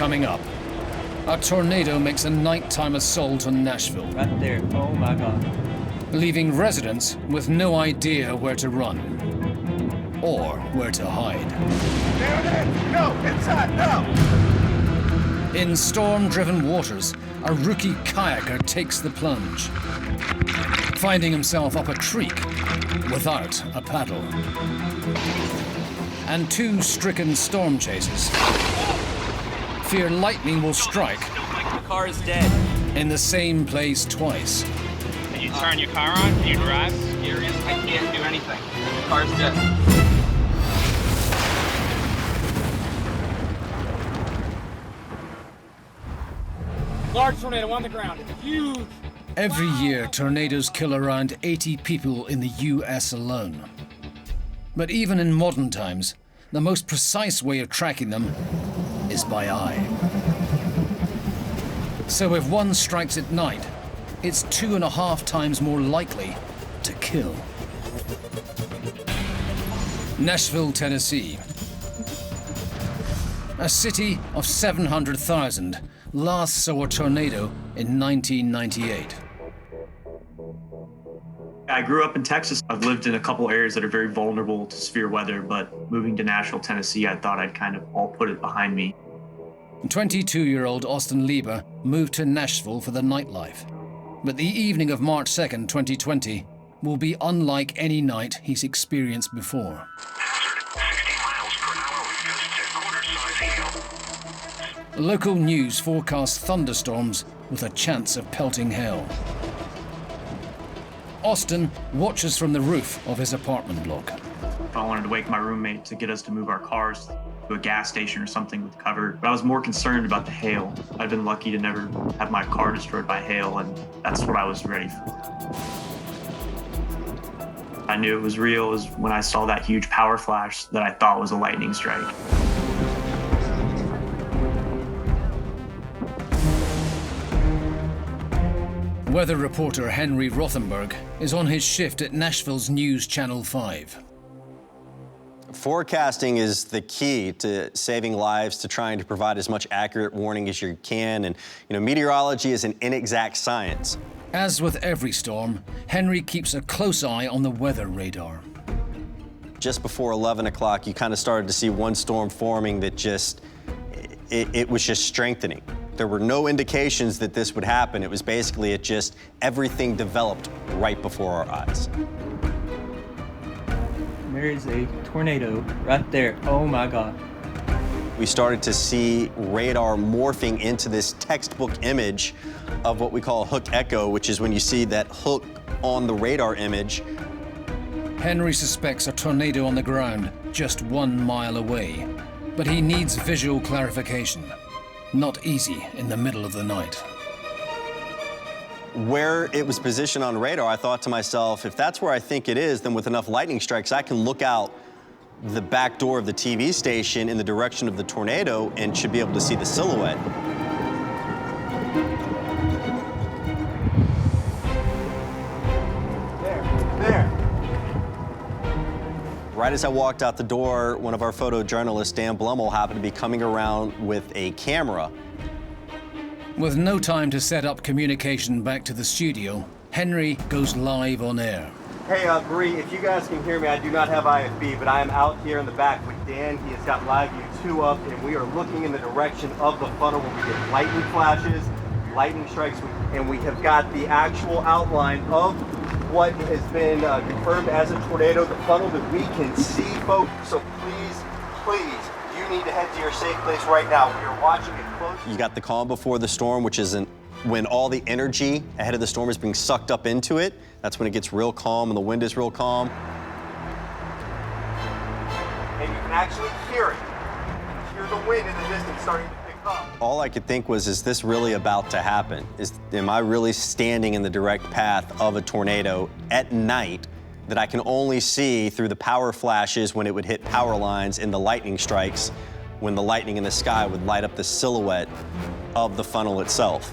Coming up, a tornado makes a nighttime assault on Nashville. Right there. Oh my God. Leaving residents with no idea where to run or where to hide. There it is! No! Inside! No! In storm-driven waters, a rookie kayaker takes the plunge, finding himself up a creek without a paddle. And two stricken storm chasers fear lightning will strike. The car is dead. In the same place twice. Can you turn your car on? Can you drive? Serious? I can't do anything. The car's dead. Large tornado on the ground. Huge. Every year, tornadoes kill around 80 people in the US alone. But even in modern times, the most precise way of tracking them is by eye. So if one strikes at night, it's 2.5 times more likely to kill. Nashville, Tennessee. A city of 700,000 last saw a tornado in 1998. I grew up in Texas. I've lived in a couple areas that are very vulnerable to severe weather, but moving to Nashville, Tennessee, I thought I'd kind of all put it behind me. 22-year-old Austin Lieber moved to Nashville for the nightlife. But the evening of March 2nd, 2020 will be unlike any night he's experienced before. Local news forecasts thunderstorms with a chance of pelting hail. Austin watches from the roof of his apartment block. I wanted to wake my roommate to get us to move our cars to a gas station or something with cover, but I was more concerned about the hail. I've been lucky to never have my car destroyed by hail, and that's what I was ready for. I knew it was real was when I saw that huge power flash that I thought was a lightning strike. Weather reporter Henry Rothenberg is on his shift at Nashville's News Channel 5. Forecasting is the key to saving lives, to trying to provide as much accurate warning as you can. And, meteorology is an inexact science. As with every storm, Henry keeps a close eye on the weather radar. Just before 11 o'clock, you kind of started to see one storm forming that it was just strengthening. There were no indications that this would happen. It was basically everything developed right before our eyes. There is a tornado right there. Oh my God. We started to see radar morphing into this textbook image of what we call a hook echo, which is when you see that hook on the radar image. Henry suspects a tornado on the ground just 1 mile away, but he needs visual clarification. Not easy in the middle of the night. Where it was positioned on radar, I thought to myself, if that's where I think it is, then with enough lightning strikes, I can look out the back door of the TV station in the direction of the tornado and should be able to see the silhouette. There. Right as I walked out the door, one of our photojournalists, Dan Blummel, happened to be coming around with a camera. With no time to set up communication back to the studio, Henry goes live on air. Hey, Bree, if you guys can hear me, I do not have IFB, but I am out here in the back with Dan. He has got Live View 2 up, and we are looking in the direction of the funnel where we get lightning flashes, lightning strikes, and we have got the actual outline of what has been confirmed as a tornado, the funnel that we can see, folks. So please, you need to head to your safe place right now. We are watching it close. You got the calm before the storm, which is when all the energy ahead of the storm is being sucked up into it. That's when it gets real calm and the wind is real calm. And you can actually hear it. You can hear the wind in the distance starting to pick up. All I could think was, is this really about to happen? Am I really standing in the direct path of a tornado at night that I can only see through the power flashes when it would hit power lines and the lightning strikes when the lightning in the sky would light up the silhouette of the funnel itself?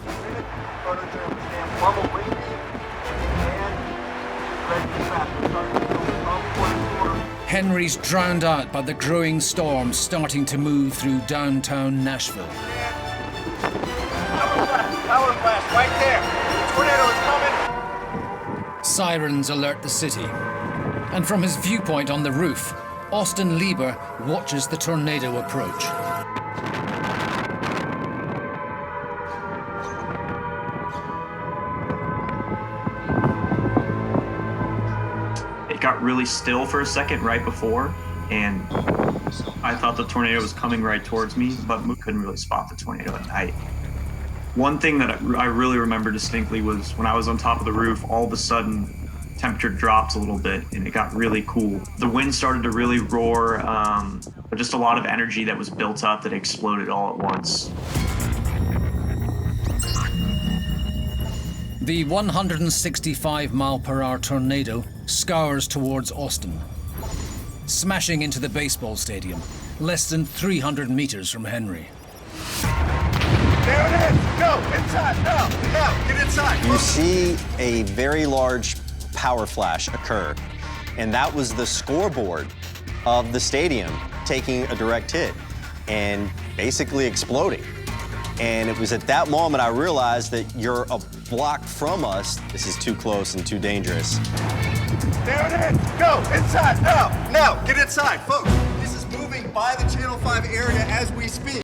Henry's drowned out by the growing storm starting to move through downtown Nashville. power flash right there. The tornado is coming. Sirens alert the city. And from his viewpoint on the roof, Austin Lieber watches the tornado approach. It got really still for a second right before, and I thought the tornado was coming right towards me, but couldn't really spot the tornado at night. One thing that I really remember distinctly was when I was on top of the roof, all of a sudden, temperature dropped a little bit and it got really cool. The wind started to really roar, but just a lot of energy that was built up that exploded all at once. The 165-mile-per-hour tornado scours towards Austin, smashing into the baseball stadium, less than 300 meters from Henry. There it is. Go inside. Now, get inside. You see a very large power flash occur, and that was the scoreboard of the stadium taking a direct hit and basically exploding. And it was at that moment I realized that you're a block from us. This is too close and too dangerous. There it is. Go inside. Now, get inside, folks. This is moving by the Channel 5 area as we speak.